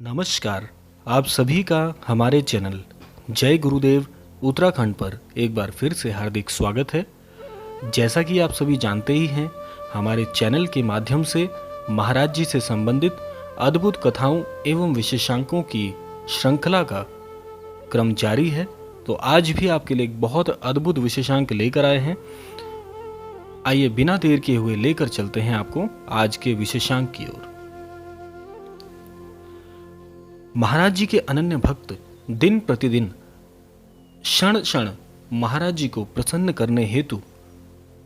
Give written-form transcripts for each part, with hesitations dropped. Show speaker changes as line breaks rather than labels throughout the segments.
नमस्कार। आप सभी का हमारे चैनल जय गुरुदेव उत्तराखंड पर एक बार फिर से हार्दिक स्वागत है। जैसा कि आप सभी जानते ही हैं, हमारे चैनल के माध्यम से महाराज जी से संबंधित अद्भुत कथाओं एवं विशेषांकों की श्रृंखला का क्रम जारी है। तो आज भी आपके लिए एक बहुत अद्भुत विशेषांक लेकर आए हैं। आइए बिना देर किए हुए लेकर चलते हैं आपको आज के विशेषांक की ओर। महाराज जी के अनन्य भक्त दिन प्रतिदिन क्षण क्षण महाराज जी को प्रसन्न करने हेतु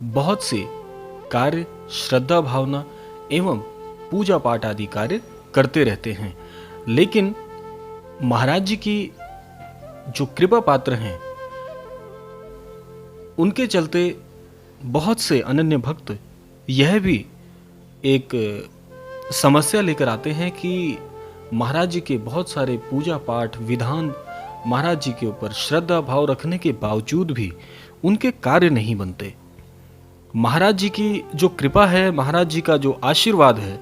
बहुत से कार्य, श्रद्धा भावना एवं पूजा पाठ आदि कार्य करते रहते हैं। लेकिन महाराज जी की जो कृपा पात्र हैं, उनके चलते बहुत से अनन्य भक्त यह भी एक समस्या लेकर आते हैं कि महाराज जी के बहुत सारे पूजा पाठ विधान, महाराज जी के ऊपर श्रद्धा भाव रखने के बावजूद भी उनके कार्य नहीं बनते। महाराज जी की जो कृपा है, महाराज जी का जो आशीर्वाद है,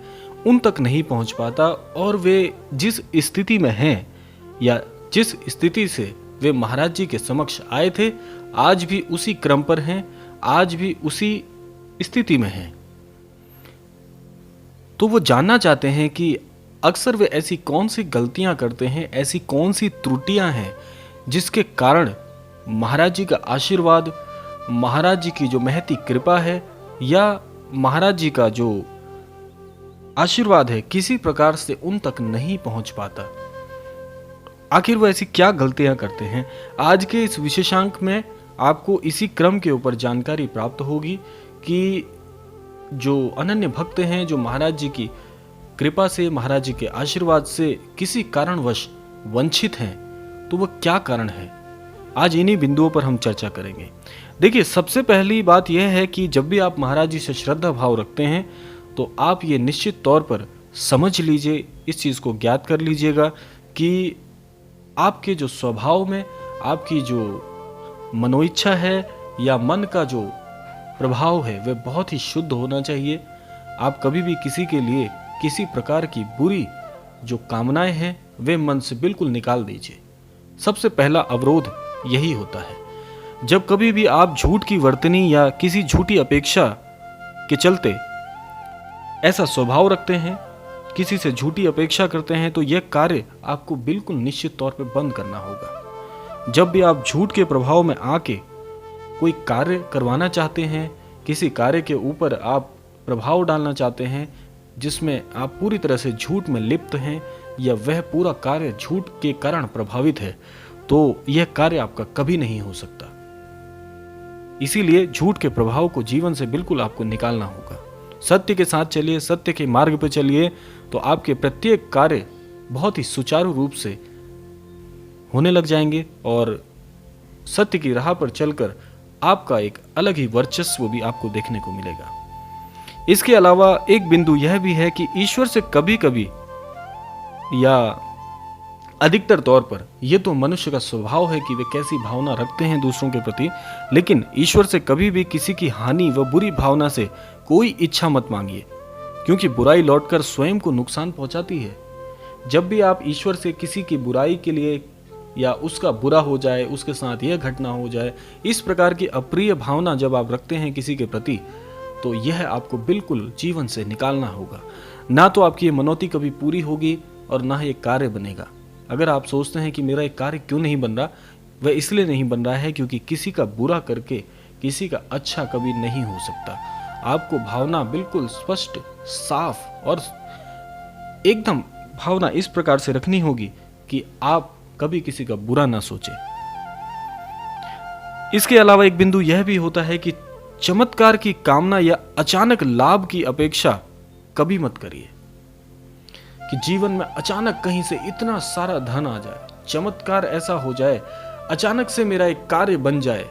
उन तक नहीं पहुंच पाता और वे जिस स्थिति में हैं या जिस स्थिति से वे महाराज जी के समक्ष आए थे, आज भी उसी क्रम पर हैं, आज भी उसी स्थिति में हैं। तो वो जानना चाहते हैं कि अक्सर वे ऐसी कौन सी गलतियां करते हैं, ऐसी कौन सी त्रुटियां हैं जिसके कारण महाराज जी का आशीर्वाद, महाराज जी की जो महती कृपा है या महाराज जी का जो आशीर्वाद है किसी प्रकार से उन तक नहीं पहुंच पाता। आखिर वो ऐसी क्या गलतियां करते हैं? आज के इस विशेषांक में आपको इसी क्रम के ऊपर जानकारी प्राप्त होगी कि जो अनन्य भक्त हैं, जो महाराज जी की कृपा से, महाराज जी के आशीर्वाद से किसी कारणवश वंचित हैं, तो वह क्या कारण है। आज इन्हीं बिंदुओं पर हम चर्चा करेंगे। देखिए, सबसे पहली बात यह है कि जब भी आप महाराज जी से श्रद्धा भाव रखते हैं तो आप ये निश्चित तौर पर समझ लीजिए, इस चीज़ को ज्ञात कर लीजिएगा कि आपके जो स्वभाव में, आपकी जो मनोइच्छा है या मन का जो प्रभाव है, वह बहुत ही शुद्ध होना चाहिए। आप कभी भी किसी के लिए किसी प्रकार की बुरी जो कामनाएं हैं वे मन से बिल्कुल निकाल दीजिए। सबसे पहला अवरोध यही होता है। जब कभी भी आप झूठ की वर्तनी या किसी झूठी अपेक्षा के चलते ऐसा स्वभाव रखते हैं, किसी से झूठी अपेक्षा करते हैं, तो यह कार्य आपको बिल्कुल निश्चित तौर पर बंद करना होगा। जब भी आप झूठ के प्रभाव में आके कोई कार्य करवाना चाहते हैं, किसी कार्य के ऊपर आप प्रभाव डालना चाहते हैं जिसमें आप पूरी तरह से झूठ में लिप्त हैं या वह पूरा कार्य झूठ के कारण प्रभावित है, तो यह कार्य आपका कभी नहीं हो सकता। इसीलिए झूठ के प्रभाव को जीवन से बिल्कुल आपको निकालना होगा। सत्य के साथ चलिए, सत्य के मार्ग पर चलिए, तो आपके प्रत्येक कार्य बहुत ही सुचारू रूप से होने लग जाएंगे और सत्य की राह पर चलकर आपका एक अलग ही वर्चस्व भी आपको देखने को मिलेगा। इसके अलावा एक बिंदु यह भी है कि ईश्वर से कभी कभी या अधिकतर तौर पर, यह तो मनुष्य का स्वभाव है कि वे कैसी भावना रखते हैं दूसरों के प्रति, लेकिन ईश्वर से कभी भी किसी की हानि व बुरी भावना से कोई इच्छा मत मांगिए, क्योंकि बुराई लौटकर स्वयं को नुकसान पहुंचाती है। जब भी आप ईश्वर से किसी की बुराई के लिए या उसका बुरा हो जाए, उसके साथ यह घटना हो जाए, इस प्रकार की अप्रिय भावना जब आप रखते हैं किसी के प्रति, तो यह आपको बिल्कुल जीवन से निकालना होगा। ना तो आपकी ये मनौती कभी पूरी होगी और ना ये कार्य बनेगा। अगर आप सोचते हैं कि मेरा एक कार्य क्यों नहीं बन रहा, वह इसलिए नहीं बन रहा है क्योंकि किसी का बुरा करके किसी का अच्छा कभी नहीं हो सकता। आपको भावना बिल्कुल स्पष्ट, साफ और एकदम भावना इस प्रकार से रखनी होगी कि आप कभी किसी का बुरा ना सोचें। इसके अलावा एक बिंदु यह भी होता है कि चमत्कार की कामना या अचानक लाभ की अपेक्षा कभी मत करिए कि जीवन में अचानक कहीं से इतना सारा धन आ जाए, चमत्कार ऐसा हो जाए, अचानक से मेरा एक कार्य बन जाए।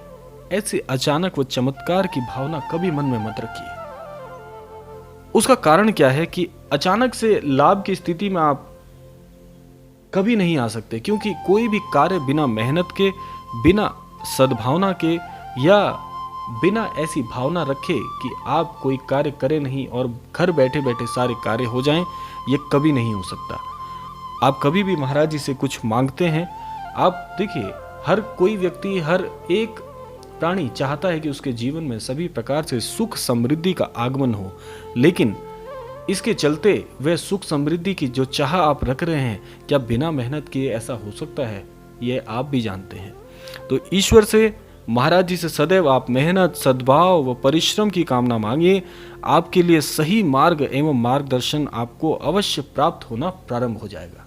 ऐसे अचानक व चमत्कार की भावना कभी मन में मत रखिए। उसका कारण क्या है कि अचानक से लाभ की स्थिति में आप कभी नहीं आ सकते, क्योंकि कोई भी कार्य बिना मेहनत के, बिना सद्भावना के या बिना ऐसी भावना रखे कि आप कोई कार्य करें नहीं और घर बैठे बैठे सारे कार्य हो जाएं, ये कभी नहीं हो सकता। आप कभी भी महाराज जी से कुछ मांगते हैं, आप देखिए हर कोई व्यक्ति, हर एक प्राणी चाहता है कि उसके जीवन में सभी प्रकार से सुख समृद्धि का आगमन हो, लेकिन इसके चलते वह सुख समृद्धि की जो चाह आप रख रहे हैं, क्या बिना मेहनत किए ऐसा हो सकता है? ये आप भी जानते हैं। तो ईश्वर से, महाराज जी से सदैव आप मेहनत, सद्भाव व परिश्रम की कामना मांगिए। आपके लिए सही मार्ग एवं मार्गदर्शन आपको अवश्य प्राप्त होना प्रारंभ हो जाएगा।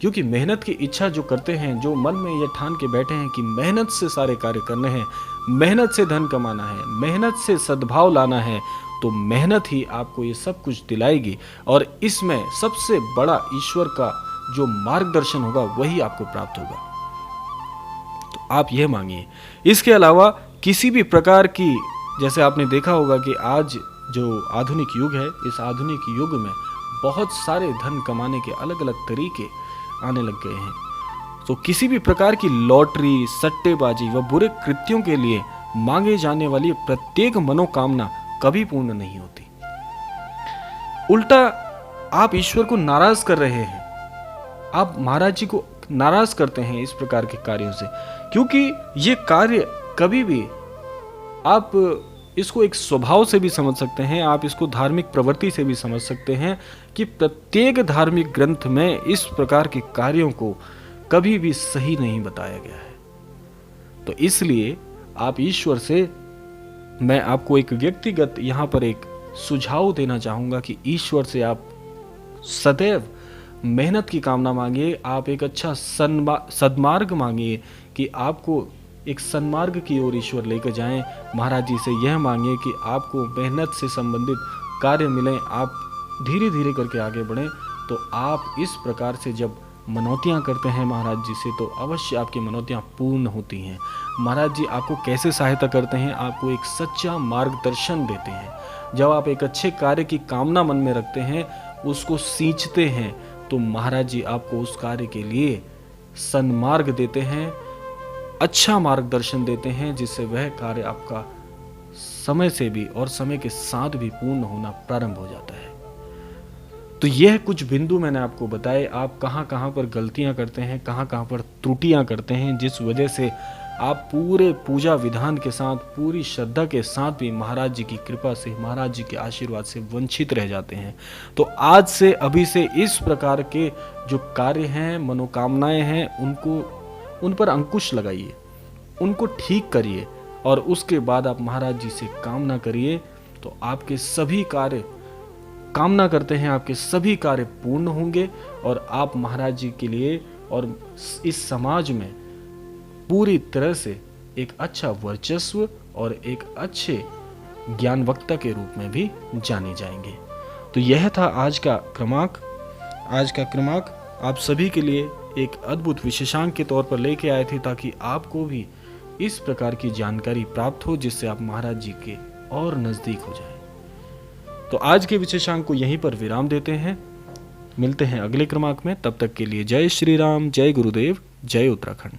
क्योंकि मेहनत की इच्छा जो करते हैं, जो मन में ये ठान के बैठे हैं कि मेहनत से सारे कार्य करने हैं, मेहनत से धन कमाना है, मेहनत से सद्भाव लाना है, तो मेहनत ही आपको ये सब कुछ दिलाएगी और इसमें सबसे बड़ा ईश्वर का जो मार्गदर्शन होगा वही आपको प्राप्त होगा। तो आप यह मांगिए। इसके अलावा किसी भी प्रकार की, जैसे आपने देखा होगा कि आज जो आधुनिक युग है, इस आधुनिक युग में बहुत सारे धन कमाने के अलग अलग तरीके आने लग गए हैं। तो किसी भी प्रकार की लॉटरी, सट्टेबाजी व बुरे कृत्यों के लिए मांगे जाने वाली प्रत्येक मनोकामना कभी पूर्ण नहीं होती। उल्टा आप ईश्वर को नाराज कर रहे हैं, आप महाराज जी को नाराज करते हैं इस प्रकार के कार्यों से, क्योंकि ये कार्य कभी भी, आप इसको एक स्वभाव से भी समझ सकते हैं, आप इसको धार्मिक प्रवृत्ति से भी समझ सकते हैं कि प्रत्येक धार्मिक ग्रंथ में इस प्रकार के कार्यों को कभी भी सही नहीं बताया गया है। तो इसलिए आप ईश्वर से, मैं आपको एक व्यक्तिगत यहाँ पर एक सुझाव देना चाहूँगा कि ईश्वर से आप सदैव मेहनत की कामना मांगिए। आप एक अच्छा सद्मार्ग मांगिए कि आपको एक सन्मार्ग की ओर ईश्वर लेकर जाएं। महाराज जी से यह मांगिए कि आपको मेहनत से संबंधित कार्य मिलें, आप धीरे धीरे करके आगे बढ़ें। तो आप इस प्रकार से जब मनौतियाँ करते हैं महाराज जी से, तो अवश्य आपकी मनौतियाँ पूर्ण होती हैं। महाराज जी आपको कैसे सहायता करते हैं? आपको एक सच्चा मार्गदर्शन देते हैं। जब आप एक अच्छे कार्य की कामना मन में रखते हैं, उसको सींचते हैं, तो महाराज जी आपको उस कार्य के लिए सन्मार्ग देते हैं, अच्छा मार्गदर्शन देते हैं, जिससे वह कार्य आपका समय से भी और समय के साथ भी पूर्ण होना प्रारंभ हो जाता है। तो यह कुछ बिंदु मैंने आपको बताए, आप कहाँ कहाँ पर गलतियाँ करते हैं, कहाँ कहाँ पर त्रुटियाँ करते हैं, जिस वजह से आप पूरे पूजा विधान के साथ, पूरी श्रद्धा के साथ भी महाराज जी की कृपा से, महाराज जी के आशीर्वाद से वंचित रह जाते हैं। तो आज से, अभी से इस प्रकार के जो कार्य हैं, मनोकामनाएं हैं, उन पर अंकुश लगाइए, उनको ठीक करिए और उसके बाद आप महाराज जी से कामना करिए। तो आपके सभी कार्य, कामना करते हैं, आपके सभी कार्य पूर्ण होंगे और आप महाराज जी के लिए और इस समाज में पूरी तरह से एक अच्छा वर्चस्व और एक अच्छे ज्ञानवक्ता के रूप में भी जाने जाएंगे। तो यह था आज का क्रमांक। आज का क्रमांक आप सभी के लिए एक अद्भुत विशेषांक के तौर पर लेके आए थे, ताकि आपको भी इस प्रकार की जानकारी प्राप्त हो, जिससे आप महाराज जी के और नजदीक हो जाएं। तो आज के विशेषांक को यहीं पर विराम देते हैं। मिलते हैं अगले क्रमांक में। तब तक के लिए जय श्री राम, जय गुरुदेव, जय उत्तराखंड।